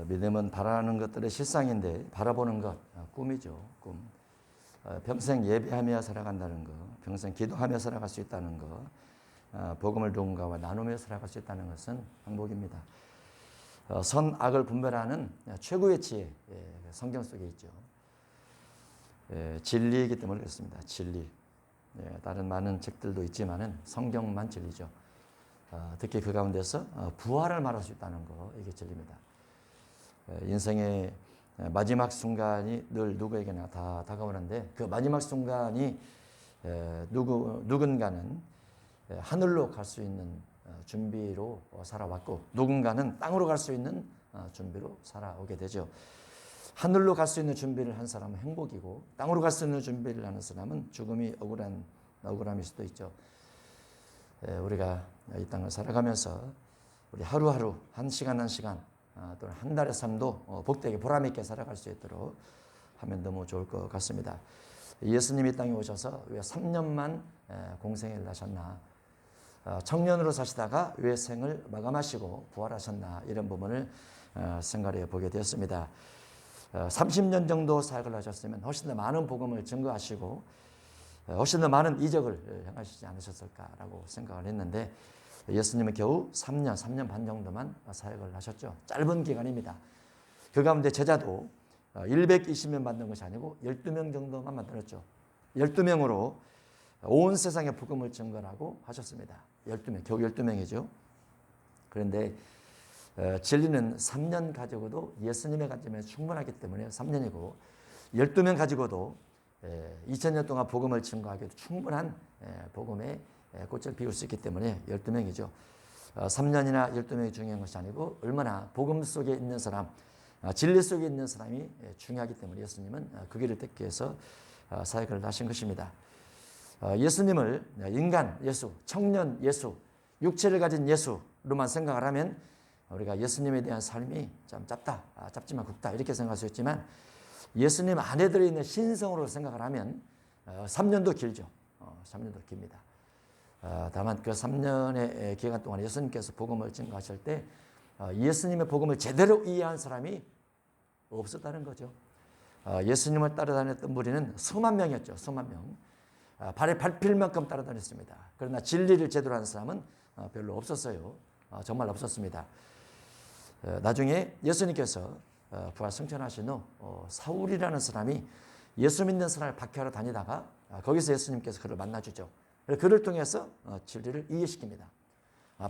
믿음은 바라는 것들의 실상인데 바라보는 것, 꿈이죠. 꿈. 평생 예배하며 살아간다는 것, 평생 기도하며 살아갈 수 있다는 것, 복음을 누군가와 나누며 살아갈 수 있다는 것은 행복입니다. 선악을 분별하는 최고의 지혜, 성경 속에 있죠. 진리이기 때문에 그렇습니다. 진리. 다른 많은 책들도 있지만은 성경만 진리죠. 특히 그 가운데서 부활을 말할 수 있다는 거, 이게 진리입니다. 인생의 마지막 순간이 늘 누구에게나 다 다가오는데 그 마지막 순간이 누군가는 하늘로 갈 수 있는 준비로 살아왔고 누군가는 땅으로 갈 수 있는 준비로 살아오게 되죠. 하늘로 갈 수 있는 준비를 한 사람은 행복이고 땅으로 갈 수 있는 준비를 하는 사람은 죽음이 억울함일 수도 있죠. 우리가 이 땅을 살아가면서 우리 하루하루 한 시간 한 시간 또는 한 달의 삶도 복되게 보람있게 살아갈 수 있도록 하면 너무 좋을 것 같습니다. 예수님이 땅에 오셔서 왜 3년만 공생애를 하셨나, 청년으로 사시다가 왜 생을 마감하시고 부활하셨나, 이런 부분을 생각해 보게 되었습니다. 30년 정도 사역을 하셨으면 훨씬 더 많은 복음을 증거하시고 훨씬 더 많은 이적을 행하시지 않으셨을까라고 생각을 했는데 예수님은 겨우 3년 반 정도만 사역을 하셨죠. 짧은 기간입니다. 그 가운데 제자도 120명 만든 것이 아니고 12명 정도만 만들었죠. 12명으로 온 세상에 복음을 증거하고 하셨습니다. 12명, 겨우 12명이죠. 그런데 진리는 3년 가지고도 예수님의 관점에 충분하기 때문에 3년이고 12명 가지고도 2000년 동안 복음을 증거하기도 충분한 복음의 꽃을 피울 수 있기 때문에 12명이죠. 3년이나 12명이 중요한 것이 아니고 얼마나 복음 속에 있는 사람, 진리 속에 있는 사람이 중요하기 때문에 예수님은 그 길을 걷기 위해서 사역을 하신 것입니다. 예수님을 인간 예수, 청년 예수, 육체를 가진 예수로만 생각을 하면 우리가 예수님에 대한 삶이 좀 짧지만 굵다 이렇게 생각할 수 있지만 예수님 안에 들어있는 신성으로 생각을 하면 3년도 길죠. 3년도 깁니다. 다만 그 3년의 기간 동안 예수님께서 복음을 증거하실 때 예수님의 복음을 제대로 이해한 사람이 없었다는 거죠. 예수님을 따라다녔던 무리는 수만 명이었죠. 수만 명. 발에 밟힐 만큼 따라다녔습니다. 그러나 진리를 제대로 하는 사람은 별로 없었어요. 정말 없었습니다. 나중에 예수님께서 부활 승천하신 후 사울이라는 사람이 예수 믿는 사람을 박해하러 다니다가 거기서 예수님께서 그를 만나주죠. 그를 통해서 진리를 이해시킵니다.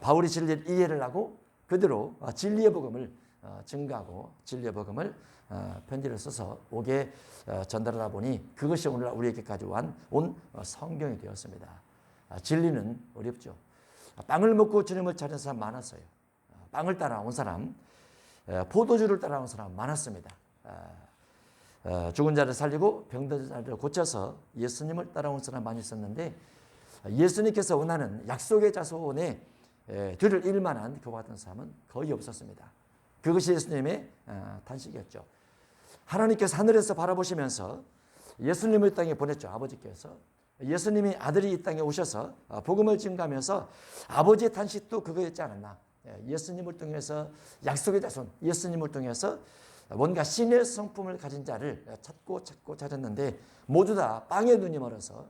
바울이 진리를 이해를 하고 그대로 진리의 복음을 증가하고 진리의 복음을 편지를 써서 옥에 전달하다 보니 그것이 오늘날 우리에게까지 온 성경이 되었습니다. 진리는 어렵죠. 빵을 먹고 주님을 찾은 사람 많았어요. 빵을 따라온 사람, 포도주를 따라온 사람 많았습니다. 죽은 자를 살리고 병든 자를 고쳐서 예수님을 따라온 사람 많이 있었는데 예수님께서 원하는 약속의 자손에 들을 일만한 그와 같은 사람은 거의 없었습니다. 그것이 예수님의 탄식이었죠. 하나님께서 하늘에서 바라보시면서 예수님을 땅에 보냈죠. 아버지께서. 예수님이 아들이 이 땅에 오셔서 복음을 증거하면서 아버지의 탄식도 그거였지 않았나. 예수님을 통해서 약속의 자손, 예수님을 통해서 뭔가 신의 성품을 가진 자를 찾고 찾았는데 모두 다 빵의 눈이 멀어서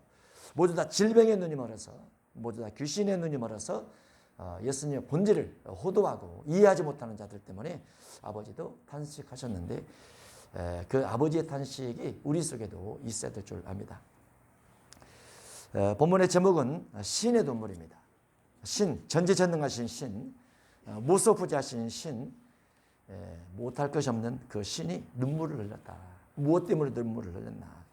모두 다 질병의 눈이 멀어서 모두 다 귀신의 눈이 멀어서 예수님의 본질을 호도하고 이해하지 못하는 자들 때문에 아버지도 탄식하셨는데 그 아버지의 탄식이 우리 속에도 있어야 될 줄 압니다. 본문의 제목은 신의 눈물입니다. 신, 전지전능하신 신, 무소부지하신 신, 못할 것이 없는 그 신이 눈물을 흘렸다. 무엇 때문에 눈물을 흘렸나?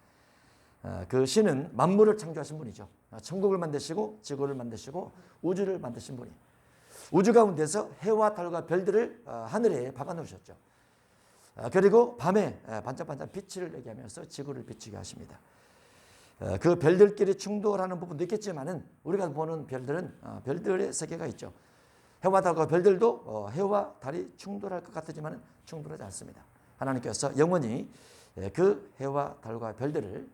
그 신은 만물을 창조하신 분이죠. 천국을 만드시고 지구를 만드시고 우주를 만드신 분이. 우주 가운데서 해와 달과 별들을 하늘에 박아 놓으셨죠. 그리고 밤에 반짝반짝 빛을 내게 하면서 지구를 비추게 하십니다. 그 별들끼리 충돌하는 부분도 있겠지만은 우리가 보는 별들은 별들의 세계가 있죠. 해와 달과 별들도 해와 달이 충돌할 것 같지만 충돌하지 않습니다. 하나님께서 영원히 그 해와 달과 별들을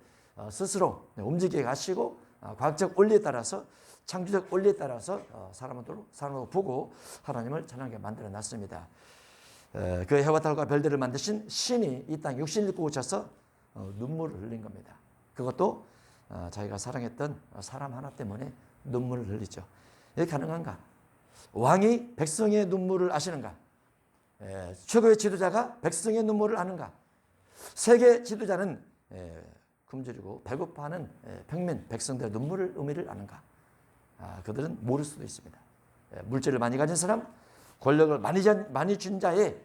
스스로 움직이게 하시고 과학적 원리에 따라서 창조적 원리에 따라서 사람으로 보고 하나님을 찬양하게 만들어 놨습니다. 그 해와 달과 별들을 만드신 신이 이 땅 육신을 입고 오셔서 눈물을 흘린 겁니다. 그것도 자기가 사랑했던 사람 하나 때문에 눈물을 흘리죠. 이게 가능한가? 왕이 백성의 눈물을 아시는가? 최고의 지도자가 백성의 눈물을 아는가? 세계 지도자는 굶주리고 배고파하는 평민 백성들의 눈물을 의미를 아는가? 그들은 모를 수도 있습니다. 물질을 많이 가진 사람, 권력을 많이 준 자의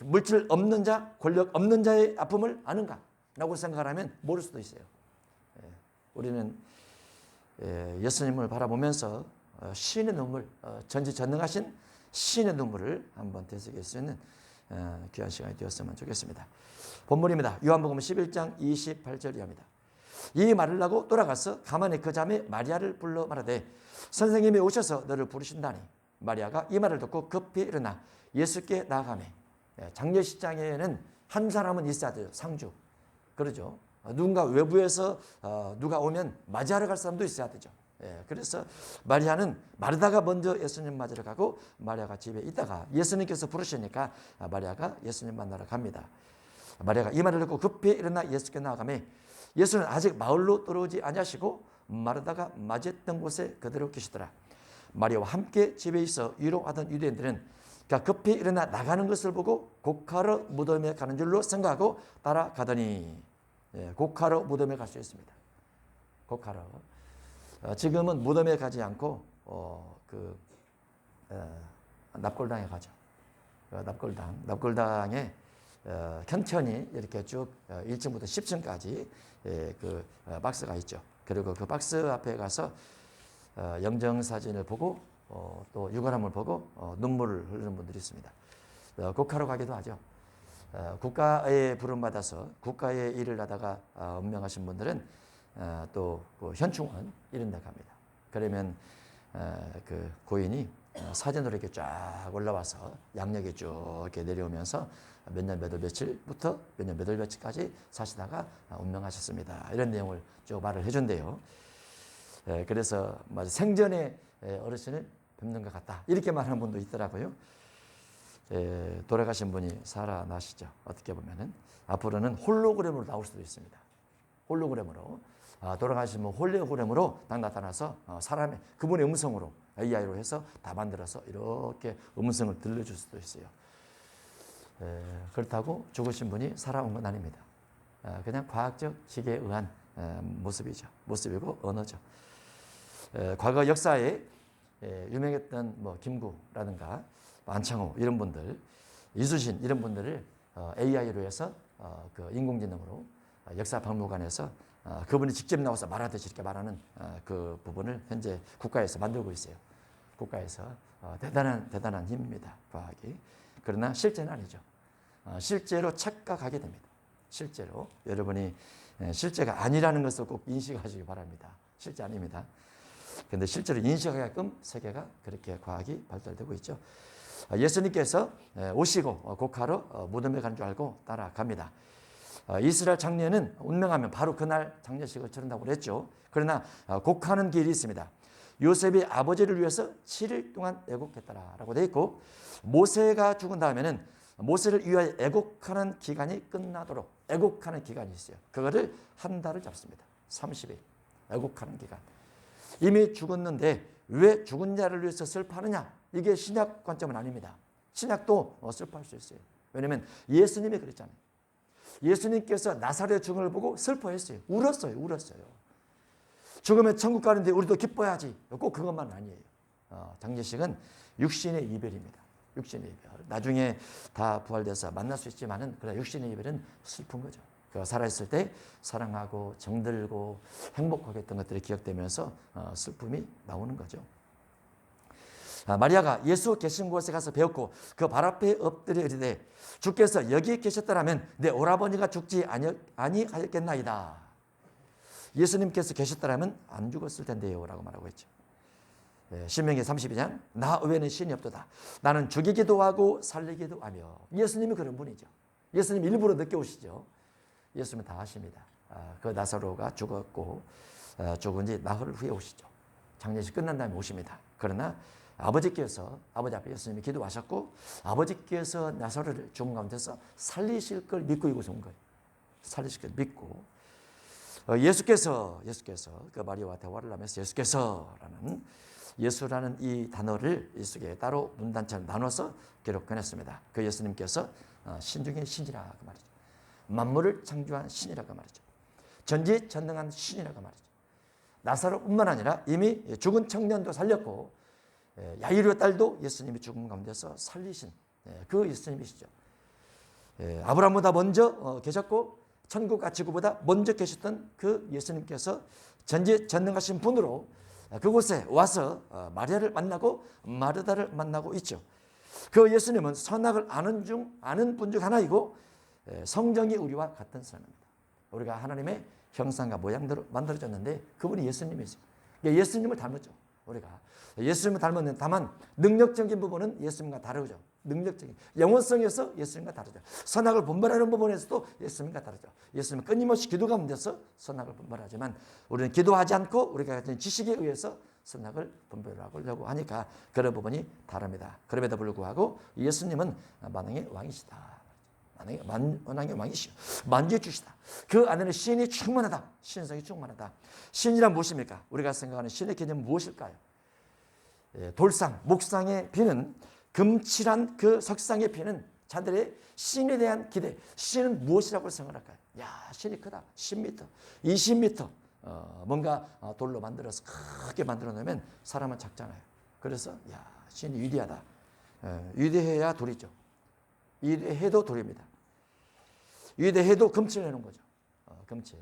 물질 없는 자, 권력 없는 자의 아픔을 아는가? 라고 생각하면 모를 수도 있어요. 우리는 예수님을 바라보면서 신의 눈물, 전지전능하신 신의 눈물을 한번 되새길 수 있는 귀한 시간이 되었으면 좋겠습니다. 본문입니다. 요한복음 11장 28절 이하입니다. 이 말을 하고 돌아가서 가만히 그 자매 마리아를 불러 말하되 선생님이 오셔서 너를 부르신다니. 마리아가 이 말을 듣고 급히 일어나 예수께 나아가매. 장례식장에는 한 사람은 있어야 돼요. 상주. 그러죠. 누군가 외부에서 누가 오면 맞이하러 갈 사람도 있어야 되죠. 그래서 마리아는 마르다가 먼저 예수님 맞으러 가고 마리아가 집에 있다가 예수님께서 부르시니까 마리아가 예수님 만나러 갑니다. 마리아가 이 말을 듣고 급히 일어나 예수께 나아가매 예수는 아직 마을로 들어오지 아니하시고 마르다가 맞이했던 곳에 그대로 계시더라. 마리아와 함께 집에 있어 위로하던 유대인들은 급히 일어나 나가는 것을 보고 곡하러 무덤에 가는 줄로 생각하고 따라가더니 곡하러 무덤에 갈 수 있습니다. 곡하러. 지금은 무덤에 가지 않고 납골당에 가죠. 납골당에 현천이 이렇게 쭉 1층부터 10층까지 그 박스가 있죠. 그리고 그 박스 앞에 가서 영정사진을 보고 또 유골함을 보고 눈물을 흘리는 분들이 있습니다. 곡하러 가기도 하죠. 국가에 부름받아서 국가의 일을 하다가 운명하신 분들은 또 현충원 이런 데 갑니다. 그러면 그 고인이 사진으로 이렇게 쫙 올라와서 양력이 쭉 이렇게 내려오면서 몇 년 몇 월 며칠부터 몇 년 몇 월 며칠까지 사시다가 운명하셨습니다. 이런 내용을 쭉 말을 해준대요. 그래서 생전에 어르신을 뵙는 것 같다. 이렇게 말하는 분도 있더라고요. 돌아가신 분이 살아나시죠. 어떻게 보면은 앞으로는 홀로그램으로 나올 수도 있습니다. 홀로그램으로 돌아가신 분 홀로그램으로 딱 나타나서 사람의 그분의 음성으로 AI로 해서 다 만들어서 이렇게 음성을 들려줄 수도 있어요. 그렇다고 죽으신 분이 살아온 건 아닙니다. 그냥 과학적 기계에 의한 모습이고 언어죠. 과거 역사에 유명했던 김구라든가 안창호 이런 분들, 이수신 이런 분들을 AI로 해서 그 인공지능으로 역사박물관에서 그분이 직접 나와서 말하듯이 이렇게 말하는 그 부분을 현재 국가에서 만들고 있어요. 국가에서 대단한 힘입니다. 과학이. 그러나 실제는 아니죠. 실제로 착각하게 됩니다. 실제로 여러분이 실제가 아니라는 것을 꼭 인식하시기 바랍니다. 실제 아닙니다. 그런데 실제로 인식하게끔 세계가 그렇게 과학이 발달되고 있죠. 예수님께서 오시고 곡하러 무덤에 간 줄 알고 따라갑니다. 이스라엘 장례는 운명하면 바로 그날 장례식을 치른다고 그랬죠. 그러나 곡하는 길이 있습니다. 요셉이 아버지를 위해서 7일 동안 애곡했다라고 되어 있고 모세가 죽은 다음에는 모세를 위하여 애곡하는 기간이 끝나도록 애곡하는 기간이 있어요. 그거를 한 달을 잡습니다. 30일 애곡하는 기간. 이미 죽었는데 왜 죽은 자를 위해서 슬퍼하느냐? 이게 신약 관점은 아닙니다. 신약도 슬퍼할 수 있어요. 왜냐하면 예수님이 그랬잖아요. 예수님께서 나사렛 죽음을 보고 슬퍼했어요. 울었어요. 죽으면 천국 가는데 우리도 기뻐야지. 꼭 그것만 아니에요. 장례식은 육신의 이별입니다. 육신의 이별. 나중에 다 부활돼서 만날 수 있지만은 그래 육신의 이별은 슬픈 거죠. 살아있을 때 사랑하고 정들고 행복하게 했던 것들이 기억되면서 슬픔이 나오는 거죠. 마리아가 예수 계신 곳에 가서 배웠고 그 발 앞에 엎드려 이르되 주께서 여기 계셨더라면 내 오라버니가 죽지 아니하였겠나이다. 예수님께서 계셨더라면 안 죽었을 텐데요 라고 말하고 있죠. 신명기 32장 나 외에는 신이 없도다. 나는 죽이기도 하고 살리기도 하며. 예수님이 그런 분이죠. 예수님 일부러 늦게 오시죠. 예수님은 다 아십니다. 그 나사로가 죽었고 죽은 지 나흘 후에 오시죠. 장례식 끝난 다음에 오십니다. 그러나 아버지께서 아버지 앞에 예수님이 기도하셨고 아버지께서 나사로를 죽은 가운데서 살리실 걸 믿고 이곳에 온 거예요. 살리실 걸 믿고 예수께서 그 마리아와 대화를 하면서 예수께서라는 예수라는 이 단어를 이 속에 따로 문단처럼 나눠서 기록해냈습니다. 그 예수님께서 신 중에 신이라 그 말이죠. 만물을 창조한 신이라 그 말이죠. 전지전능한 신이라 그 말이죠. 나사로뿐만 아니라 이미 죽은 청년도 살렸고 야이로의 딸도 예수님이 죽은 가운데서 살리신 그 예수님이시죠. 아브라함보다 먼저 계셨고 천국과 지구보다 먼저 계셨던 그 예수님께서 전지전능하신 분으로 그곳에 와서 마리아를 만나고 마르다를 만나고 있죠. 그 예수님은 선악을 아는 분 중 하나이고 성정이 우리와 같은 사람입니다. 우리가 하나님의 형상과 모양대로 만들어졌는데 그분이 예수님이세요. 예수님을 닮았죠. 우리가 예수님을 닮았는데 다만 능력적인 부분은 예수님과 다르죠. 능력적인 영원성에서 예수님과 다르죠. 선악을 분별하는 부분에서도 예수님과 다르죠. 예수님은 끊임없이 기도 가운데서 선악을 분별하지만 우리는 기도하지 않고 우리가 가진 지식에 의해서 선악을 분별하려고 하니까 그런 부분이 다릅니다. 그럼에도 불구하고 예수님은 만왕의 왕이시다. 만왕의 왕이시오. 만주주시다. 그 안에는 신이 충만하다. 신성이 충만하다. 신이란 무엇입니까? 우리가 생각하는 신의 개념은 무엇일까요? 돌상, 목상의 비는 금칠한 그 석상의 비는 자들의 신에 대한 기대. 신은 무엇이라고 생각할까요? 야, 신이 크다. 10m, 20m. 뭔가 돌로 만들어서 크게 만들어 놓으면 사람은 작잖아요. 그래서 야, 신이 위대하다. 위대해야 돌이죠. 위대해도 돌입니다. 위대해도 금칠해 놓은 거죠. 금칠.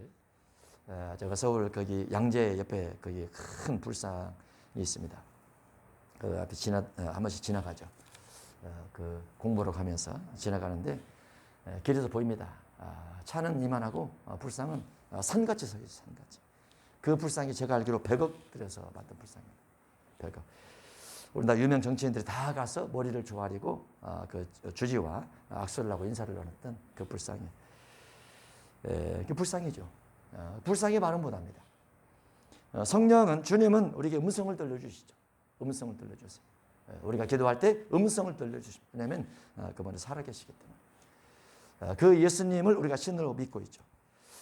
제가 서울 거기 양재 옆에 거기 큰 불상이 있습니다. 그 앞에 한 번씩 지나가죠. 그 공부로 가면서 지나가는데 길에서 보입니다. 차는 이만하고 불상은 산같이 서 있어요. 산같이. 그 불상이 제가 알기로 100억 들여서 만든 불상입니다. 100억. 우리나라 유명 정치인들이 다 가서 머리를 조아리고 그 주지와 악수를 하고 인사를 나눴던 그 불상이. 그 불상이죠. 불상이 많은 분합니다. 성령은 주님은 우리에게 음성을 들려주시죠. 음성을 들려주세요. 우리가 기도할 때 음성을 들려주십니다. 왜냐하면 그분은 살아계시기 때문에. 그 예수님을 우리가 신으로 믿고 있죠.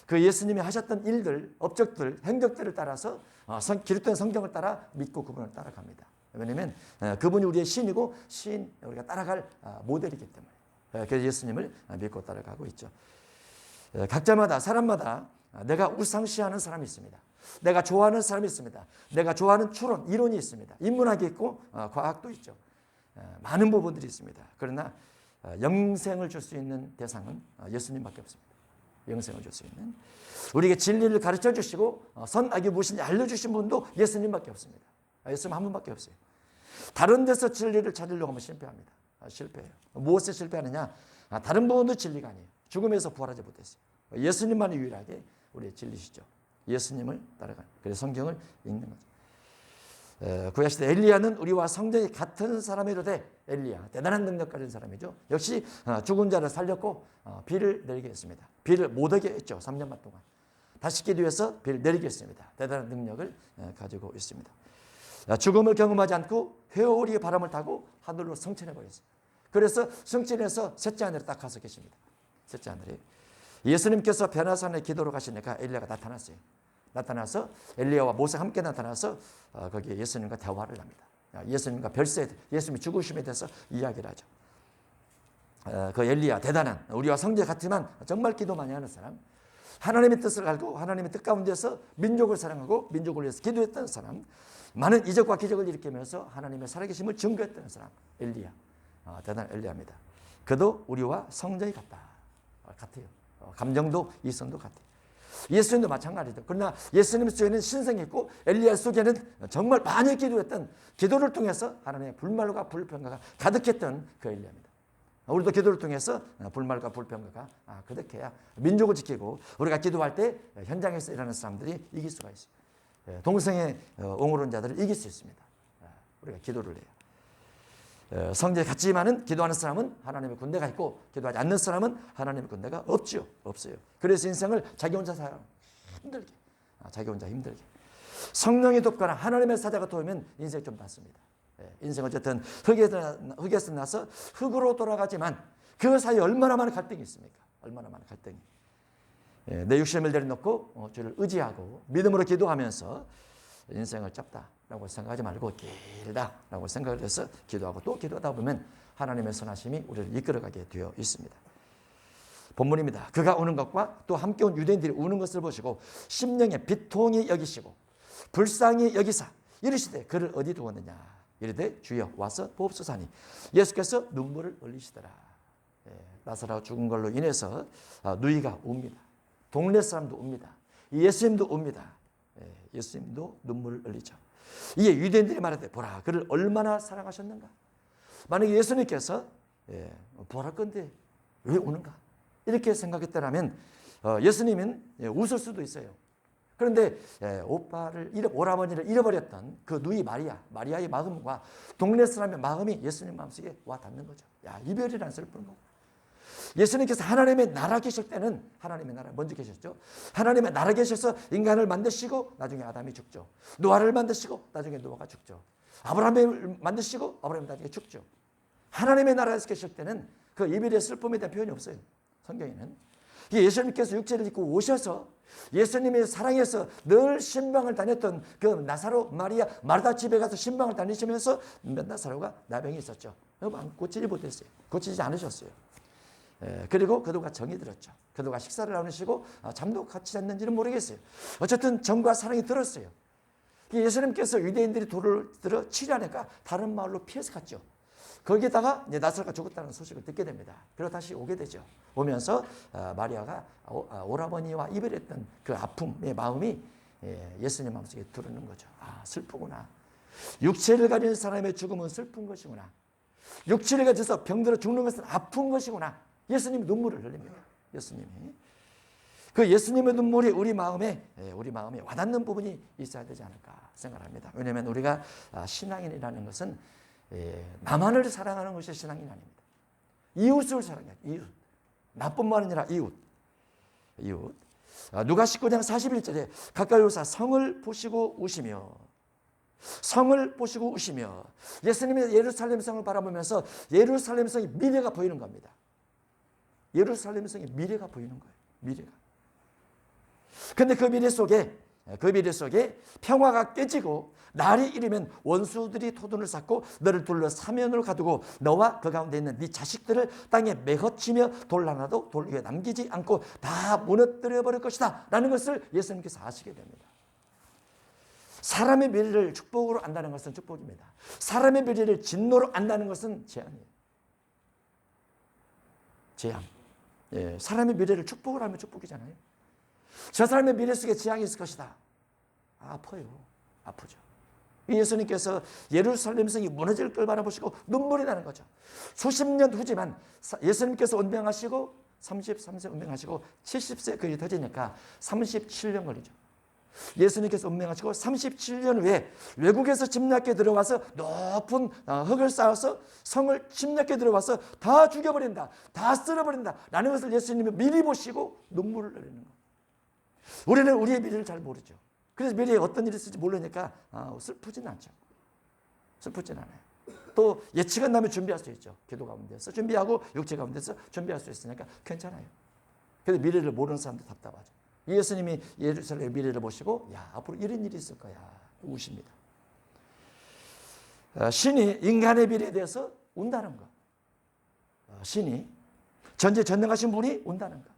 그 예수님이 하셨던 일들, 업적들, 행적들을 따라서 기록된 성경을 따라 믿고 그분을 따라갑니다. 왜냐하면 그분이 우리의 신이고 우리가 따라갈 모델이기 때문에. 그래서 예수님을 믿고 따라가고 있죠. 각자마다 사람마다 내가 우상시하는 사람이 있습니다. 내가 좋아하는 사람이 있습니다. 내가 좋아하는 추론, 이론이 있습니다. 인문학이 있고 과학도 있죠. 많은 부분들이 있습니다. 그러나 영생을 줄 수 있는 대상은 예수님밖에 없습니다. 영생을 줄 수 있는. 우리에게 진리를 가르쳐 주시고 선악이 무엇인지 알려주신 분도 예수님밖에 없습니다. 예수님 한 분밖에 없어요. 다른 데서 진리를 찾으려고 하면 실패합니다. 실패해요. 무엇에 실패하느냐? 다른 부분도 진리가 아니에요. 죽음에서 부활하지 못했어요. 예수님만이 유일하게 우리의 진리시죠. 예수님을 따라가는. 그래서 성경을 읽는 거죠. 구약시대 엘리야는 우리와 성경이 같은 사람이로되 엘리야 대단한 능력 가진 사람이죠. 역시 죽은 자를 살렸고 비를 내리게 했습니다. 비를 못 오게 했죠. 3년 반 동안. 다시 기도해서 비를 내리게 했습니다. 대단한 능력을 가지고 있습니다. 죽음을 경험하지 않고 회오리의 바람을 타고 하늘로 승천해 버렸어요. 그래서 승천해서 셋째 하늘에 딱 가서 계십니다. 셋째 하늘에. 예수님께서 변화산에 기도로 가시니까 엘리야가 나타났어요. 나타나서 엘리야와 모세 함께 나타나서 거기에 예수님과 대화를 합니다. 예수님과 별세, 예수님이 죽으심에 대해서 이야기를 하죠. 그 엘리야 대단한 우리와 성질 같지만 정말 기도 많이 하는 사람, 하나님의 뜻을 알고 하나님의 뜻 가운데서 민족을 사랑하고 민족을 위해서 기도했던 사람, 많은 이적과 기적을 일으키면서 하나님의 살아계심을 증거했던 사람 엘리야. 대단한 엘리야입니다. 그도 우리와 성전이 같아요. 감정도 이성도 같아요. 예수님도 마찬가지죠. 그러나 예수님 속에는 신성이 있고 엘리야 속에는 정말 많이 기도했던 기도를 통해서 하나님의 불말과 불평가가 가득했던 그 엘리야입니다. 우리도 기도를 통해서 불말과 불평가가 가득해야 민족을 지키고 우리가 기도할 때 현장에서 일하는 사람들이 이길 수가 있어요. 동성애 옹호론 자들을 이길 수 있습니다. 우리가 기도를 해요. 성전에 같지만은 기도하는 사람은 하나님의 군대가 있고 기도하지 않는 사람은 하나님의 군대가 없죠. 없어요. 그래서 인생을 자기 혼자 살아 힘들게. 자기 혼자 힘들게. 성령이 돕거나 하나님의 사자가 도우면 인생이 좀 낫습니다. 인생 어쨌든 흙에서 나서 흙으로 돌아가지만 그 사이에 얼마나 많은 갈등이 있습니까? 얼마나 많은 갈등이. 내 육신을 내려놓고 주를 의지하고 믿음으로 기도하면서 인생을 짧다라고 생각하지 말고 길다라고 생각을 해서 기도하고 또 기도하다 보면 하나님의 선하심이 우리를 이끌어가게 되어 있습니다. 본문입니다. 그가 우는 것과 또 함께 온 유대인들이 우는 것을 보시고 심령에 비통히 여기시고 불쌍히 여기사 이르시되 그를 어디 두었느냐 이르되 주여 와서 보옵소서 하니 예수께서 눈물을 흘리시더라. 나사로 죽은 걸로 인해서 누이가 웁니다. 동네 사람도 웁니다. 예수님도 웁니다. 예수님도 눈물을 흘리죠. 이에 유대인들이 말하되 보라 그를 얼마나 사랑하셨는가. 만약에 예수님께서 부활할 건데 왜 우는가 이렇게 생각했다면 예수님은 웃을 수도 있어요. 그런데 오라버니를 잃어버렸던 그 누이 마리아의 마음과 동네 사람의 마음이 예수님 마음속에 와 닿는 거죠. 야, 이별이란 슬픈 거고. 예수님께서 하나님의 나라 계실 때는 하나님의 나라 먼저 계셨죠. 하나님의 나라 계셔서 인간을 만드시고 나중에 아담이 죽죠. 노아를 만드시고 나중에 노아가 죽죠. 아브라함을 만드시고 아브라함이 나중에 죽죠. 하나님의 나라에서 계실 때는 그 이별의 슬픔에 대한 표현이 없어요. 성경에는. 예수님께서 육체를 입고 오셔서 예수님의 사랑에서 늘 신방을 다녔던 그 나사로 마리아 마르다 집에 가서 신방을 다니시면서 나사로가 나병이 있었죠. 고치지 못했어요. 고치지 않으셨어요. 그리고 그도가 정이 들었죠. 그도가 식사를 나누시고 잠도 같이 잤는지는 모르겠어요. 어쨌든 정과 사랑이 들었어요. 예수님께서 유대인들이 돌을 들어 치려니까 다른 마을로 피해서 갔죠. 거기에다가 이제 나사로가 죽었다는 소식을 듣게 됩니다. 그리고 다시 오게 되죠. 오면서 마리아가 오라버니와 이별했던 그 아픔의 마음이 예수님 마음속에 들어오는 거죠. 아, 슬프구나. 육체를 가진 사람의 죽음은 슬픈 것이구나. 육체를 가져서 병들어 죽는 것은 아픈 것이구나. 예수님이 눈물을 흘립니다. 예수님이. 그 예수님의 눈물이 우리 마음에 와닿는 부분이 있어야 되지 않을까 생각합니다. 왜냐하면 우리가 신앙인이라는 것은 나만을 사랑하는 것이 신앙인 아닙니다. 이웃을 사랑해요. 이웃. 나뿐만 아니라 이웃. 누가 19장 41절에 가까이 오사 성을 보시고 우시며 예수님의 예루살렘 성을 바라보면서 예루살렘 성이 미래가 보이는 겁니다. 예루살렘 성이 미래가 보이는 거예요. 미래가. 근데 그 미래 속에 평화가 깨지고 날이 이르면 원수들이 토둔을 쌓고 너를 둘러 사면으로 가두고 너와 그 가운데 있는 네 자식들을 땅에 매거치며 돌 하나도 돌 위에 남기지 않고 다 무너뜨려 버릴 것이다 라는 것을 예수님께서 아시게 됩니다. 사람의 미래를 축복으로 안다는 것은 축복입니다. 사람의 미래를 진노로 안다는 것은 재앙이에요. 재앙. 사람의 미래를 축복으로 하면 축복이잖아요. 저 사람의 미래 속에 재앙이 있을 것이다. 아파요. 아프죠. 예수님께서 예루살렘 성이 무너질 걸 바라보시고 눈물이 나는 거죠. 수십 년 후지만 예수님께서 운명하시고 33세 운명하시고 70세 그게 터지니까 37년 걸리죠. 예수님께서 운명하시고 37년 후에 외국에서 침략해 들어와서 높은 흙을 쌓아서 성을 침략해 들어와서 다 죽여버린다. 다 쓸어버린다. 라는 것을 예수님이 미리 보시고 눈물을 흘리는 거예요. 우리는 우리의 미래를 잘 모르죠. 그래서 미래에 어떤 일이 있을지 모르니까 슬프진 않죠. 슬프진 않아요. 또 예측은 나면 준비할 수 있죠. 기도 가운데서 준비하고 육체 가운데서 준비할 수 있으니까 괜찮아요. 그래서 미래를 모르는 사람도 답답하죠. 예수님이 예루살렘의 미래를 보시고 야 앞으로 이런 일이 있을 거야 우십니다. 신이 인간의 미래에 대해서 운다는 거. 신이 전능하신 분이 운다는 거.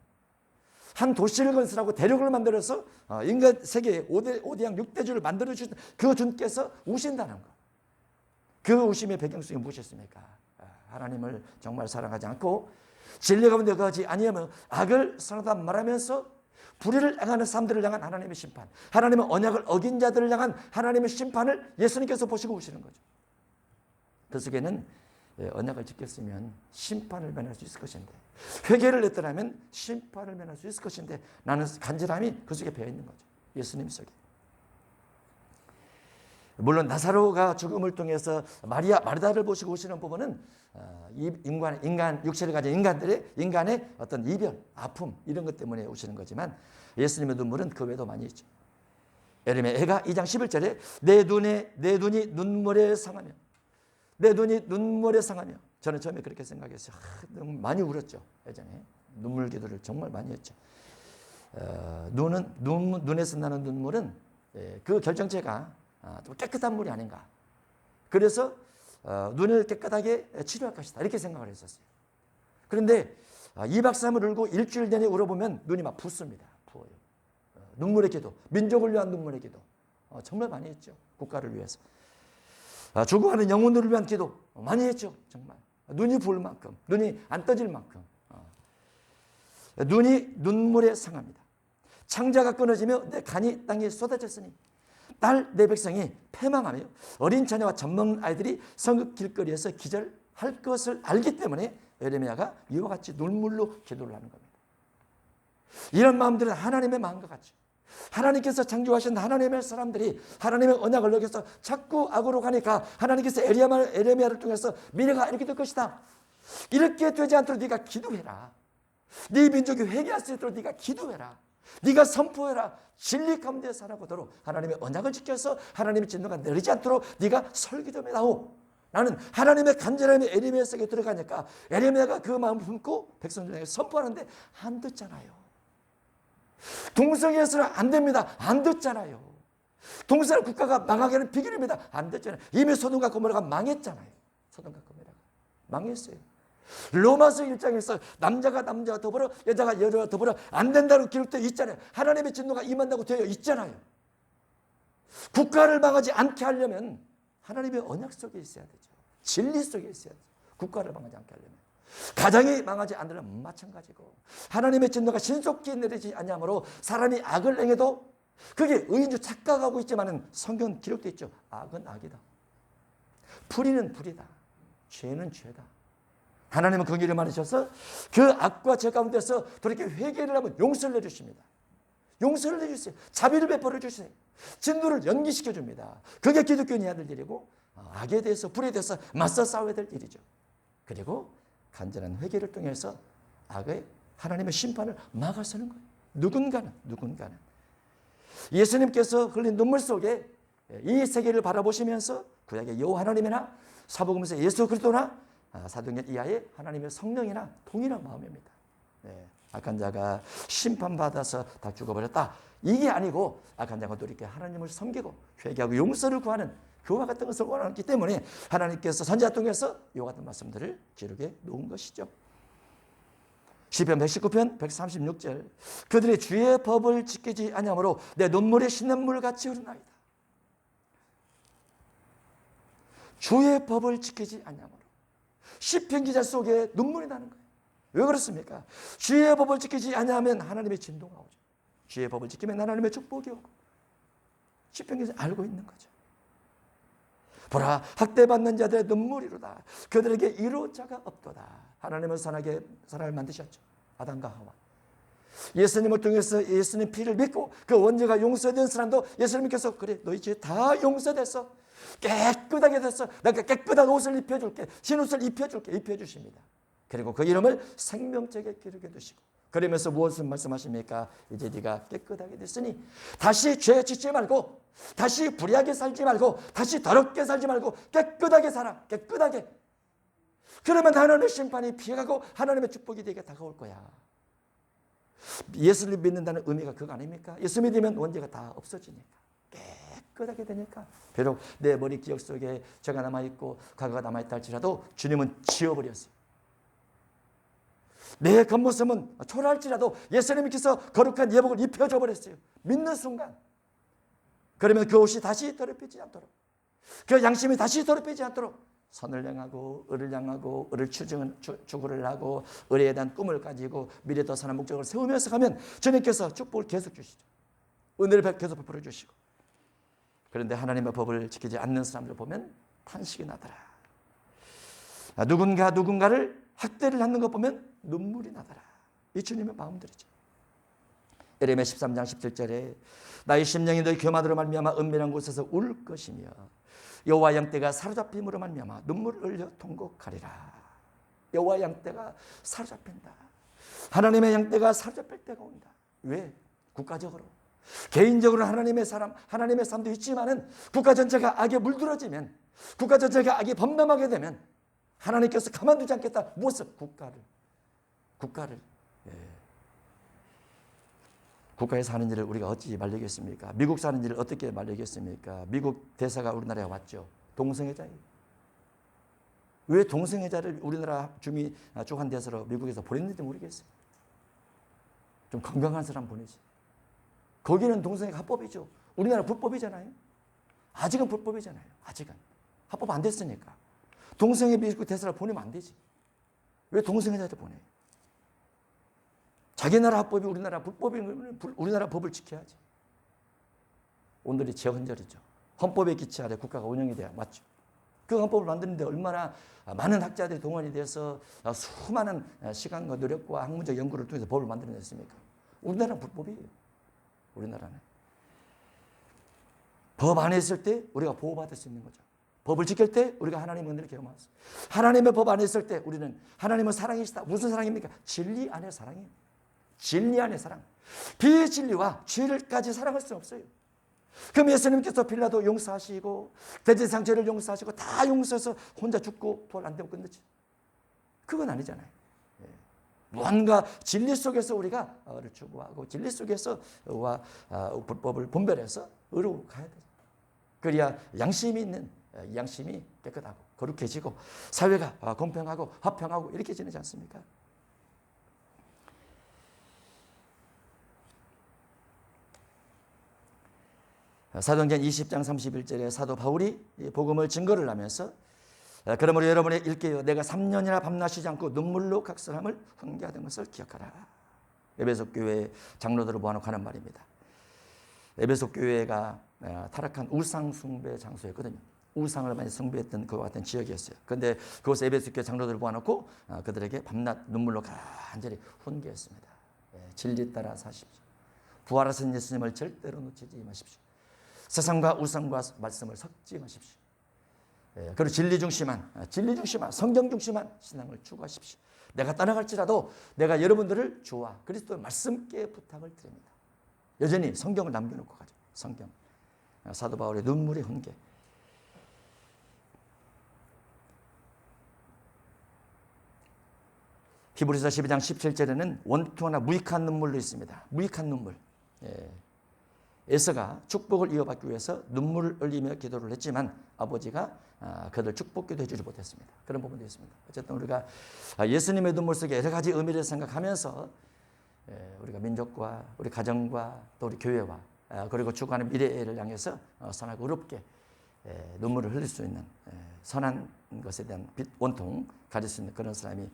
한 도시를 건설하고 대륙을 만들어서 인간 세계에 5대양 6대주를 만들어주신 그 주께서 우신다는 거. 그 우심의 배경 속에 무엇이었습니까? 하나님을 정말 사랑하지 않고 진리 가운데 거하지 아니하면 악을 선하다 말하면서 불의를 행하는 사람들을 향한 하나님의 심판, 하나님의 언약을 어긴 자들을 향한 하나님의 심판을 예수님께서 보시고 오시는 거죠. 그 속에는 언약을 지켰으면 심판을 면할 수 있을 것인데 회개를 했더라면 심판을 면할 수 있을 것인데 나는 간절함이 그 속에 배어 있는 거죠. 예수님 속에. 물론 나사로가 죽음을 통해서 마르다를 보시고 오시는 부분은 인간 육체를 가진 인간의 어떤 이별, 아픔 이런 것 때문에 오시는 거지만 예수님의 눈물은 그 외에도 많이 있죠. 예레미야 2장 11절에 내 눈이 눈물에 상하며 내 눈이 눈물에 상하며. 저는 처음에 그렇게 생각했어요. 너무 많이 울었죠. 예전에 눈물 기도를 정말 많이 했죠. 눈에서 나는 눈물은 그 결정체가 깨끗한 물이 아닌가. 그래서 눈을 깨끗하게 치료할 것이다 이렇게 생각을 했었어요. 그런데 2박 3일 울고 일주일 내내 울어보면 눈이 막 붓습니다. 부어요. 눈물의 기도, 민족을 위한 눈물의 기도 정말 많이 했죠. 국가를 위해서. 죽어가는 영혼들을 위한 기도 많이 했죠. 정말 눈이 부을 만큼, 눈이 안 떠질 만큼. 눈이 눈물에 상합니다. 창자가 끊어지며 내 간이 땅에 쏟아졌으니 딸 내 백성이 패망하며 어린 자녀와 젖먹는 아이들이 성읍 길거리에서 기절할 것을 알기 때문에 에레미야가 이와 같이 눈물로 기도를 하는 겁니다. 이런 마음들은 하나님의 마음과 같죠. 하나님께서 창조하신 하나님의 사람들이 하나님의 언약을 어겨서 자꾸 악으로 가니까 하나님께서 에레미야를 통해서 미래가 이렇게 될 것이다. 이렇게 되지 않도록 네가 기도해라. 네 민족이 회개할 수 있도록 네가 기도해라. 네가 선포해라. 진리 가운데 살아가도록 하나님의 언약을 지켜서 하나님의 진노가 내리지 않도록 네가 설교 좀 해라오. 나는 하나님의 간절함이 에레미야 속에 들어가니까 에레미야가 그 마음을 품고 백성들에게 선포하는데 안 듣잖아요. 동성애에서는 안 됩니다. 안 듣잖아요. 동성애 국가가 망하게 하는 비결입니다. 안 듣잖아요. 이미 소돔과 고모라가 망했잖아요. 소돔과 고모라가 망했어요. 로마서 1장에서 남자가 남자와 더불어 여자가 여자와 더불어 안 된다고 기록되어 있잖아요. 하나님의 진노가 임한다고 되어 있잖아요. 국가를 망하지 않게 하려면 하나님의 언약 속에 있어야 되죠. 진리 속에 있어야 되죠. 국가를 망하지 않게 하려면. 가정이 망하지 않으려면 마찬가지고 하나님의 진노가 신속히 내리지 않냐므로 사람이 악을 행해도 그게 의인 줄 착각하고 있지만 성경 기록되어 있죠. 악은 악이다. 불의는 불이다. 죄는 죄다. 하나님은 그 길을 많으셔서 그 악과 죄 가운데서 돌이켜 회개를 하면 용서를 내주십니다. 용서를 내주세요. 자비를 베풀어 주세요. 진노를 연기시켜 줍니다. 그게 기독교인이 해야 될 일이고 악에 대해서 불에 대해서 맞서 싸워야 될 일이죠. 그리고 간절한 회개를 통해서 악의 하나님의 심판을 막아서는 거예요. 누군가는 예수님께서 흘린 눈물 속에 이 세계를 바라보시면서 구약의 여호와 하나님이나 사복음서 예수 그리스도나 사도행전 이하의 하나님의 성령이나 동일한 마음입니다. 악한 자가 심판받아서 다 죽어버렸다. 이게 아니고 악한 자가 돌이켜 하나님을 섬기고 회개하고 용서를 구하는 그와 같은 것을 원하기 때문에 하나님께서 선지자 통해서 이와 같은 말씀들을 기록해 놓은 것이죠. 시편 119편 136절 그들의 주의 법을 지키지 아니하므로 내 눈물이 신냇물같이 흐르나이다. 주의 법을 지키지 아니하므로 시편 기자 속에 눈물이 나는 거예요. 왜 그렇습니까? 주의 법을 지키지 아니하면 하나님의 진도가 오죠. 주의 법을 지키면 하나님의 축복이 오고 시편 기자 알고 있는 거죠. 보라 학대받는 자들의 눈물이로다. 그들에게 이로자가 없도다. 하나님은 선하게 사람을 만드셨죠. 아담과 하와. 예수님을 통해서 예수님 피를 믿고 그 원죄가 용서된 사람도 예수님께서 그래 너희 죄 다 용서됐어. 깨끗하게 됐어. 내가 깨끗한 옷을 입혀줄게. 흰옷을 입혀주십니다. 그리고 그 이름을 생명책에 기록해 두시고 그러면서 무엇을 말씀하십니까? 이제 네가 깨끗하게 됐으니 다시 죄 짓지 말고 다시 불의하게 살지 말고 다시 더럽게 살지 말고 깨끗하게 살아. 깨끗하게. 그러면 하나님의 심판이 피해가고 하나님의 축복이 네게 다가올 거야. 예수를 믿는다는 의미가 그거 아닙니까? 예수 믿으면 원죄가 다 없어지니까. 깨끗하게 되니까. 비록 내 머리 기억 속에 죄가 남아있고 과거가 남아있다 할지라도 주님은 지워버렸어요. 내 겉모습은 초라할지라도 예수님께서 거룩한 예복을 입혀줘 버렸어요. 믿는 순간. 그러면 그 옷이 다시 더럽히지 않도록 그 양심이 다시 더럽히지 않도록 선을 향하고 을을 향하고 을을 추구를 하고 을에 대한 꿈을 가지고 미래 더 선한 목적을 세우면서 가면 주님께서 축복을 계속 주시죠. 은혜를 계속 베풀어 주시고. 그런데 하나님의 법을 지키지 않는 사람들 보면 탄식이 나더라. 누군가를 학대를 하는 것 보면 눈물이 나더라. 이 주님의 마음들이죠. 에레미야 13장 17절에 나의 심령이 너희 교만으로 말미암아 은밀한 곳에서 울 것이며 여호와 양떼가 사로잡힘으로 말미암아 눈물을 흘려 통곡하리라. 여호와 양떼가 사로잡힌다. 하나님의 양떼가 사로잡힐 때가 온다. 왜? 국가적으로. 개인적으로 하나님의 삶도 있지만은 국가 전체가 악에 물들어지면 국가 전체가 악이 범람하게 되면 하나님께서 가만두지 않겠다. 무엇을? 국가를. 예. 국가에 사는 일을 우리가 어찌 말리겠습니까? 미국 사는 일을 어떻게 말리겠습니까? 미국 대사가 우리나라에 왔죠. 동성애자예요. 왜 동성애자를 우리나라 주한 대사로 미국에서 보냈는지 모르겠어요. 좀 건강한 사람 보내지. 거기는 동성애가 합법이죠. 우리나라 불법이잖아요. 아직은 불법이잖아요. 아직은. 합법 안 됐으니까. 동성애 미국 대사를 보내면 안 되지. 왜 동성애자를 보내요? 자기 나라 합법이 우리나라 불법이면 우리나라 법을 지켜야지. 오늘이 제헌절이죠. 헌법에 기초하에 국가가 운영이 돼야 맞죠. 그 헌법을 만드는데 얼마나 많은 학자들이 동원이 돼서 수많은 시간과 노력과 학문적 연구를 통해서 법을 만들어냈습니까? 우리나라는 불법이에요. 우리나라는. 법 안에 있을 때 우리가 보호받을 수 있는 거죠. 법을 지킬 때 우리가 하나님의 은혜를 경험하죠. 하나님의 법 안에 있을 때 우리는 하나님은 사랑이시다. 무슨 사랑입니까? 진리 안의 사랑이에요. 진리 안의 사랑. 비진리와 죄를까지 사랑할 수 없어요. 그럼 예수님께서 빌라도 용서하시고 대제사장 죄를 용서하시고 다 용서해서 혼자 죽고 부활 안 되고 끝냈지. 그건 아니잖아요. 무언가 진리 속에서 우리가 의를 추구하고 진리 속에서 불법을 분별해서 의로 가야 돼요. 그래야 양심이 있는 양심이 깨끗하고 거룩해지고 사회가 공평하고 화평하고 이렇게 지내지 않습니까? 사도행전 20장 31절에 사도 바울이 복음을 증거를 하면서 그러므로 여러분의 일깨어 내가 3년이나 밤낮 쉬지 않고 눈물로 각설함을 훈계하던 것을 기억하라. 에베소 교회 장로들을 모아놓고 하는 말입니다. 에베소 교회가 타락한 우상 숭배 장소였거든요. 우상을 많이 숭배했던 그와 같은 지역이었어요. 그런데 그곳에 에베소 교회 장로들을 모아놓고 그들에게 밤낮 눈물로 간절히 훈계했습니다. 진리 따라 사십시오. 부활하신 예수님을 절대로 놓치지 마십시오. 세상과 우상과 말씀을 섞지 마십시오. 그리고 진리 중심한 성경 중심한 신앙을 추구하십시오. 내가 떠나갈지라도 내가 여러분들을 주와 그리스도의 말씀께 부탁을 드립니다. 여전히 성경을 남겨놓고 가죠. 성경. 사도 바울의 눈물의 훈계. 히브리서 12장 17절에는 원통하나 무익한 눈물로 있습니다. 무익한 눈물. 에서가 축복을 이어받기 위해서 눈물을 흘리며 기도를 했지만 아버지가 그들 축복기도 해주지 못했습니다. 그런 부분도 있습니다. 어쨌든 우리가 예수님의 눈물 속에 여러 가지 의미를 생각하면서 우리가 민족과 우리 가정과 또 우리 교회와 그리고 추구하는 미래를 향해서 선하고 의롭게 눈물을 흘릴 수 있는 선한 것에 대한 원통 가질 수 있는 그런 사람이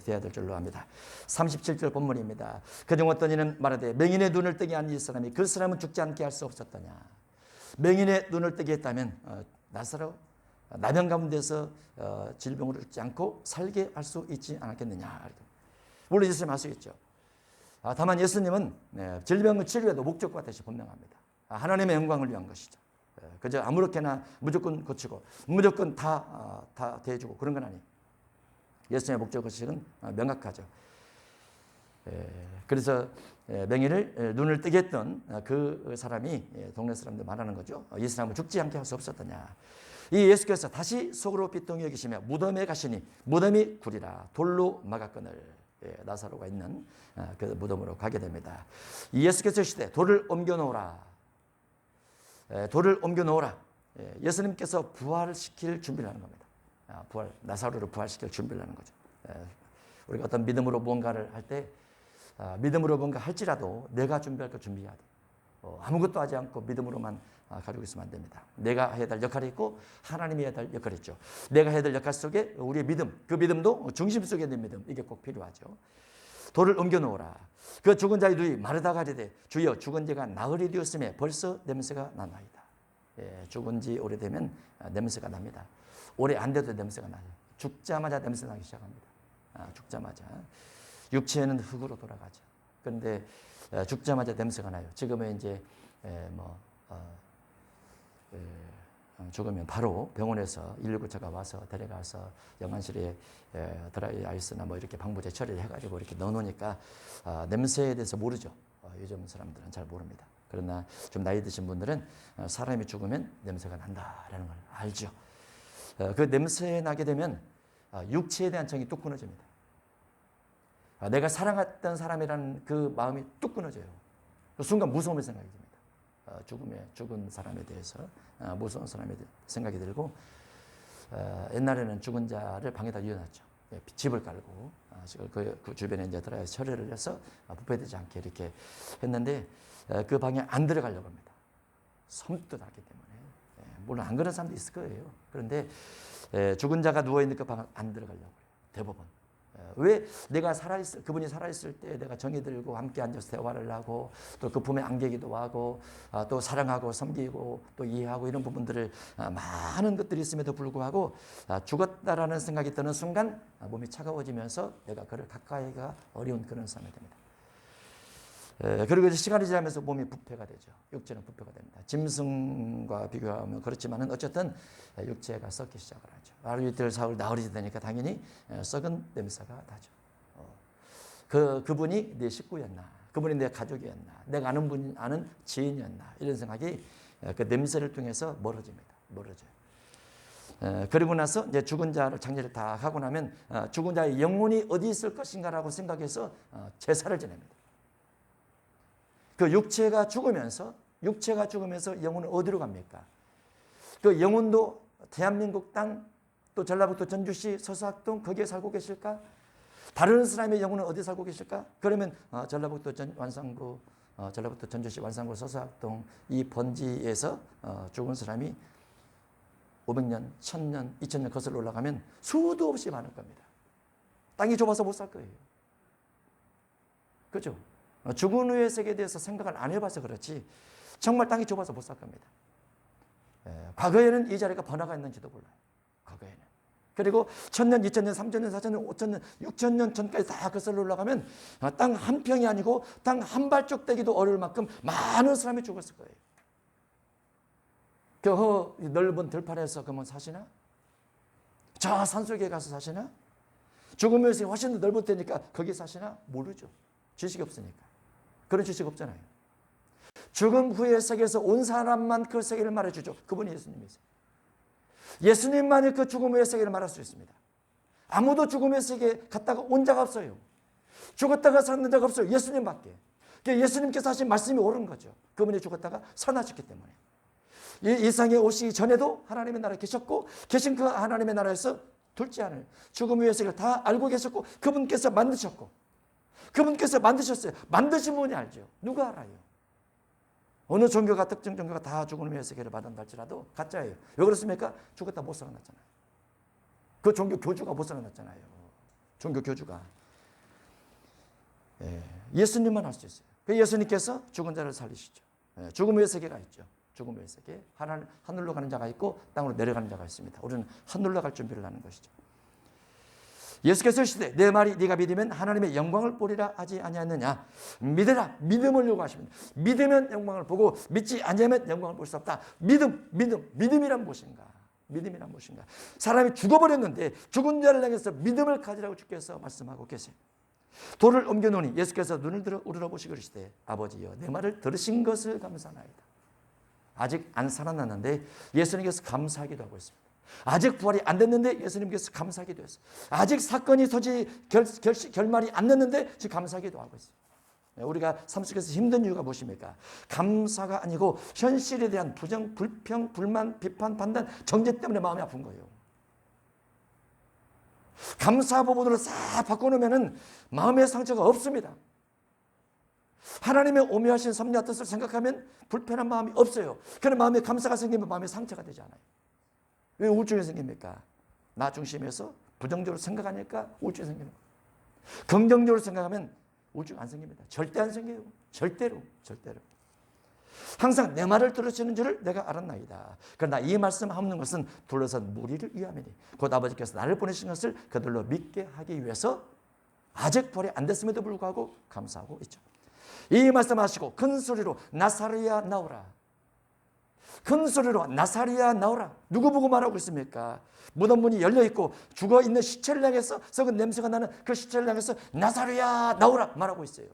되어야 될 줄로 압니다. 37절 본문입니다. 그중 어떤 이는 말하되 맹인의 눈을 뜨게 한 이 사람이 그 사람은 죽지 않게 할 수 없었더냐. 맹인의 눈을 뜨게 했다면 나사로 나병 가운데서 질병으로 죽지 않고 살게 할 수 있지 않았겠느냐. 물론 예수님 할 수 있죠. 다만 예수님은 질병을 치료해도 목적과 뜻이 분명합니다. 하나님의 영광을 위한 것이죠. 그저 아무렇게나 무조건 고치고 무조건 다 대해주고 그런 건 아니에요. 예수님의 목적의식은 명확하죠. 그래서 맹인을 눈을 뜨게 했던 그 사람이 동네 사람들 말하는 거죠. 이 사람은 죽지 않게 할 수 없었더냐. 이 예수께서 다시 속으로 비통히 여기시며 무덤에 가시니 무덤이 구리라 돌로 막았거늘. 나사로가 있는 그 무덤으로 가게 됩니다. 이 예수께서 시대 돌을 옮겨놓으라. 돌을 옮겨놓으라. 예수님께서 부활시킬 준비를 하는 겁니다. 나사로를 부활시킬 준비를 하는 거죠. 우리가 어떤 믿음으로 무언가를 할 때 믿음으로 뭔가 할지라도 내가 준비할 거 준비해야 돼. 아무것도 하지 않고 믿음으로만 가지고 있으면 안 됩니다. 내가 해야 될 역할이 있고 하나님이 해야 될 역할이 있죠. 내가 해야 될 역할 속에 우리의 믿음, 그 믿음도 중심 속에 있는 믿음, 이게 꼭 필요하죠. 돌을 옮겨놓으라. 그 죽은 자의 누이 마르다가 이르되 주여 죽은 자가 나흘이 되었음에 벌써 냄새가 나나이다. 죽은 지 오래되면 냄새가 납니다. 오래 안 돼도 냄새가 나요. 죽자마자 냄새 나기 시작합니다. 죽자마자. 육체는 흙으로 돌아가죠. 그런데 죽자마자 냄새가 나요. 지금은 이제 죽으면 바로 병원에서 119차가 와서 데려가서 영안실에 드라이 아이스나 뭐 이렇게 방부제 처리를 해가지고 이렇게 넣어놓으니까 냄새에 대해서 모르죠. 요즘 사람들은 잘 모릅니다. 그러나 좀 나이 드신 분들은 사람이 죽으면 냄새가 난다라는 걸 알죠. 그 냄새 나게 되면 육체에 대한 정이 뚝 끊어집니다. 내가 사랑했던 사람이라는 그 마음이 뚝 끊어져요. 그 순간 무서움의 생각이 듭니다. 죽은 사람에 대해서 무서운 사람에 대해 생각이 들고, 옛날에는 죽은 자를 방에다 이어놨죠. 집을 깔고 그 주변에 이제 들어가서 처리를 해서 부패되지 않게 이렇게 했는데, 그 방에 안 들어가려고 합니다. 섬뜩하기 때문에. 물론 안 그런 사람도 있을 거예요. 그런데 죽은 자가 누워있는 그 방을 안 들어가려고 해요. 대부분. 왜? 내가 그분이 살아있을 때 내가 정이 들고 함께 앉아서 대화를 하고, 또 그 품에 안기기도 하고, 또 사랑하고 섬기고 또 이해하고, 이런 부분들을 많은 것들이 있음에도 불구하고 죽었다라는 생각이 드는 순간 몸이 차가워지면서 내가 그를 가까이가 어려운 그런 사람이 됩니다. 그리고 이제 시간이 지나면서 몸이 부패가 되죠. 육체는 부패가 됩니다. 짐승과 비교하면 그렇지만은 어쨌든 육체가 썩기 시작을 하죠. 하루 이틀 사흘 나흘이 되니까 당연히 썩은 냄새가 나죠. 그분이 내 식구였나, 그분이 내 가족이었나, 내가 아는 지인이었나, 이런 생각이 그 냄새를 통해서 멀어집니다. 멀어져요. 그리고 나서 이제 죽은 자를 장례를 다 하고 나면 죽은 자의 영혼이 어디 있을 것인가라고 생각해서 제사를 지냅니다. 그 육체가 죽으면서 영혼은 어디로 갑니까? 그 영혼도 대한민국 땅, 또 전라북도 전주시 서수학동 거기에 살고 계실까? 다른 사람의 영혼은 어디 살고 계실까? 그러면 전라북도 전주시 완산구 서수학동 이 번지에서 죽은 사람이 500년, 1000년, 2000년 거슬러 올라가면 수도 없이 많을 겁니다. 땅이 좁아서 못 살 거예요. 그죠? 죽은 후의 세계에 대해서 생각을 안 해봐서 그렇지 정말 땅이 좁아서 못 살 겁니다. 과거에는 이 자리가 번화가 있는지도 몰라요. 과거에는. 그리고 1000년, 2000년, 3000년, 4000년, 5000년, 6000년 전까지 다 거슬러 올라가면 땅 한 평이 아니고 땅 한 발쪽 떼기도 어려울 만큼 많은 사람이 죽었을 거예요. 그 넓은 들판에서 그러면 사시나? 저 산속에 가서 사시나? 죽으면 훨씬 더 넓을 테니까 거기 사시나? 모르죠. 지식이 없으니까. 그런 지식 없잖아요. 죽음 후의 세계에서 온 사람만 그 세계를 말해주죠. 그분이 예수님이세요. 예수님만이 그 죽음 후의 세계를 말할 수 있습니다. 아무도 죽음의 세계에 갔다가 온 자가 없어요. 죽었다가 사는 자가 없어요. 예수님밖에. 예수님께서 하신 말씀이 옳은 거죠. 그분이 죽었다가 살아나셨기 때문에. 이 세상에 오시기 전에도 하나님의 나라에 계셨고, 계신 그 하나님의 나라에서 둘째 하늘, 죽음 후의 세계를 다 알고 계셨고, 그분께서 만드셨고, 그분께서 만드셨어요. 만드신 분이 알죠. 누가 알아요? 어느 종교가, 특정 종교가 다 죽은 후의 세계를 말한다 할지라도 가짜예요. 왜 그렇습니까? 죽었다 못 살아났잖아요. 그 종교 교주가 못 살아났잖아요. 종교 교주가. 예수님만 할 수 있어요. 그 예수님께서 죽은 자를 살리시죠. 죽음 후의 세계가 있죠. 죽음 후의 세계. 하늘로 가는 자가 있고 땅으로 내려가는 자가 있습니다. 우리는 하늘로 갈 준비를 하는 것이죠. 예수께서 이르시되 내 말이 네가 믿으면 하나님의 영광을 보리라 하지 아니하느냐. 믿으라. 믿음을 요구하십니다. 믿으면 영광을 보고 믿지 아니하면 영광을 볼 수 없다. 믿음이란 무엇인가? 믿음이란 무엇인가? 사람이 죽어버렸는데 죽은 자를 향해서 믿음을 가지라고 주께서 말씀하고 계세요. 돌을 옮겨놓으니 예수께서 눈을 들어 우러러보시고 이르시되 아버지여 내 말을 들으신 것을 감사하나이다. 아직 안 살아났는데 예수님께서 감사하기도 하고 있습니다. 아직 부활이 안 됐는데 예수님께서 감사하기도 했어요. 아직 사건이 결말이 안 났는데 지금 감사하기도 하고 있어요. 우리가 삶 속에서 힘든 이유가 무엇입니까? 감사가 아니고 현실에 대한 부정, 불평, 불만, 비판, 판단, 정죄 때문에 마음이 아픈 거예요. 감사 부분으로 싹 바꿔놓으면 마음의 상처가 없습니다. 하나님의 오묘하신 섭리와 뜻을 생각하면 불편한 마음이 없어요. 그런 마음에 감사가 생기면 마음에 상처가 되지 않아요. 왜 우울증이 생깁니까? 나 중심에서 부정적으로 생각하니까 우울증이 생기는 거예요. 긍정적으로 생각하면 우울증 안 생깁니다. 절대 안 생겨요. 절대로. 항상 내 말을 들으시는 줄을 내가 알았나이다. 그러나 이 말씀 하는 것은 둘러선 무리를 위함이니 곧 아버지께서 나를 보내신 것을 그들로 믿게 하기 위해서 아직 부활이 안 됐음에도 불구하고 감사하고 있죠. 이 말씀하시고 큰 소리로 나사로야 나오라. 큰 소리로 나사로야 나오라. 누구 보고 말하고 있습니까? 무덤 문이 열려있고 죽어있는 시체를 향해서 썩은 냄새가 나는 그 시체를 향해서 나사로야 나오라 말하고 있어요.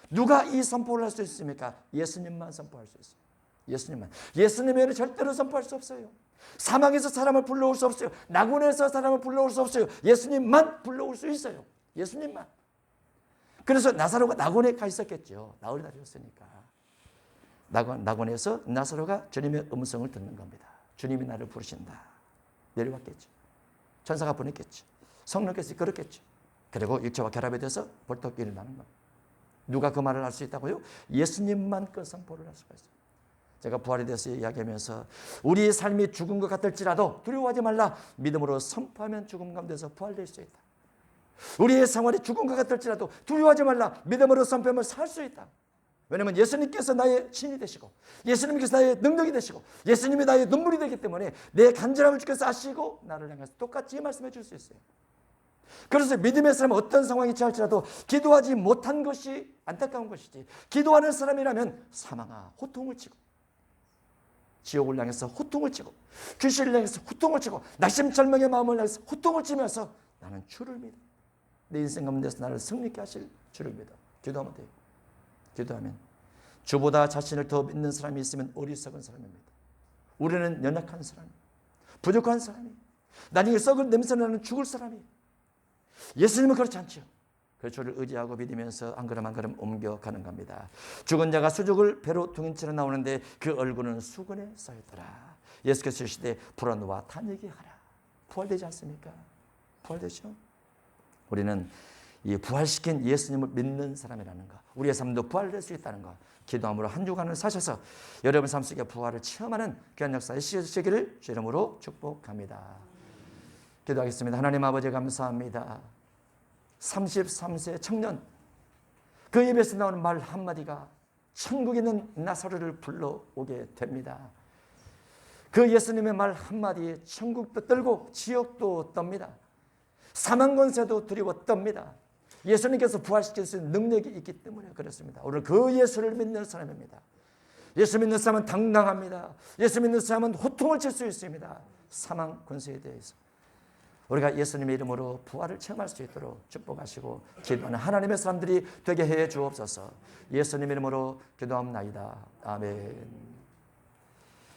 누가 이 선포를 할 수 있습니까? 예수님만 선포할 수 있어요. 예수님만. 예수님 외에는 절대로 선포할 수 없어요. 사망에서 사람을 불러올 수 없어요. 낙원에서 사람을 불러올 수 없어요. 예수님만 불러올 수 있어요. 예수님만. 그래서 나사로가 낙원에 가 있었겠죠. 나흘이 다녔으니까. 낙원에서 나사로가 주님의 음성을 듣는 겁니다. 주님이 나를 부르신다. 내려왔겠죠. 천사가 보냈겠죠. 성령께서 그렇겠죠. 그리고 육체와 결합이 돼서 벌떡 일어나는 겁니다. 누가 그 말을 할 수 있다고요? 예수님만 그 선포를 할 수가 있어요. 제가 부활에 대해서 이야기하면서 우리의 삶이 죽은 것 같을지라도 두려워하지 말라. 믿음으로 선포하면 죽음 가운데서 부활될 수 있다. 우리의 생활이 죽은 것 같을지라도 두려워하지 말라. 믿음으로 선포하면 살 수 있다. 왜냐하면 예수님께서 나의 신이 되시고 예수님께서 나의 능력이 되시고 예수님이 나의 눈물이 되기 때문에 내 간절함을 주께서 아시고 나를 향해서 똑같이 말씀해 줄 수 있어요. 그래서 믿음의 사람은 어떤 상황이 처할지라도 기도하지 못한 것이 안타까운 것이지, 기도하는 사람이라면 사망아 호통을 치고 지옥을 향해서 호통을 치고 귀신을 향해서 호통을 치고 낙심절명의 마음을 향해서 호통을 치면서 나는 주를 믿어. 내 인생 가운데서 나를 승리케 하실 주를 믿어. 기도하면 돼요. 기도하면. 주보다 자신을 더 믿는 사람이 있으면 어리석은 사람입니다. 우리는 연약한 사람, 부족한 사람이, 나중에 썩을 냄새나는 죽을 사람이. 예수님은 그렇지 않죠. 그 주를 의지하고 믿으면서 한 걸음 한 걸음 옮겨가는 겁니다. 죽은 자가 수족을 배로 둥인 채로 나오는데 그 얼굴은 수건에 쌓였더라. 예수께서 이르시되 불어넣어 탄핵이 하라. 부활되지 않습니까? 부활되죠. 우리는 이 부활시킨 예수님을 믿는 사람이라는 것, 우리의 삶도 부활될 수 있다는 것, 기도함으로 한 주간을 사셔서 여러분 삶 속에 부활을 체험하는 귀한 역사에 시작되기를 주 이름으로 축복합니다. 기도하겠습니다. 하나님 아버지 감사합니다. 33세 청년, 그 입에서 나오는 말 한마디가 천국에 있는 나사로를 불러오게 됩니다. 그 예수님의 말 한마디에 천국도 떨고 지옥도 떱니다. 사망 권세도 두려워 떱니다. 예수님께서 부활시킬 수 있는 능력이 있기 때문에 그렇습니다. 오늘 그 예수를 믿는 사람입니다. 예수 믿는 사람은 당당합니다. 예수 믿는 사람은 호통을 칠 수 있습니다. 사망 권세에 대해서 우리가 예수님의 이름으로 부활을 체험할 수 있도록 축복하시고 기도하는 하나님의 사람들이 되게 해 주옵소서. 예수님 이름으로 기도합나이다. 아멘.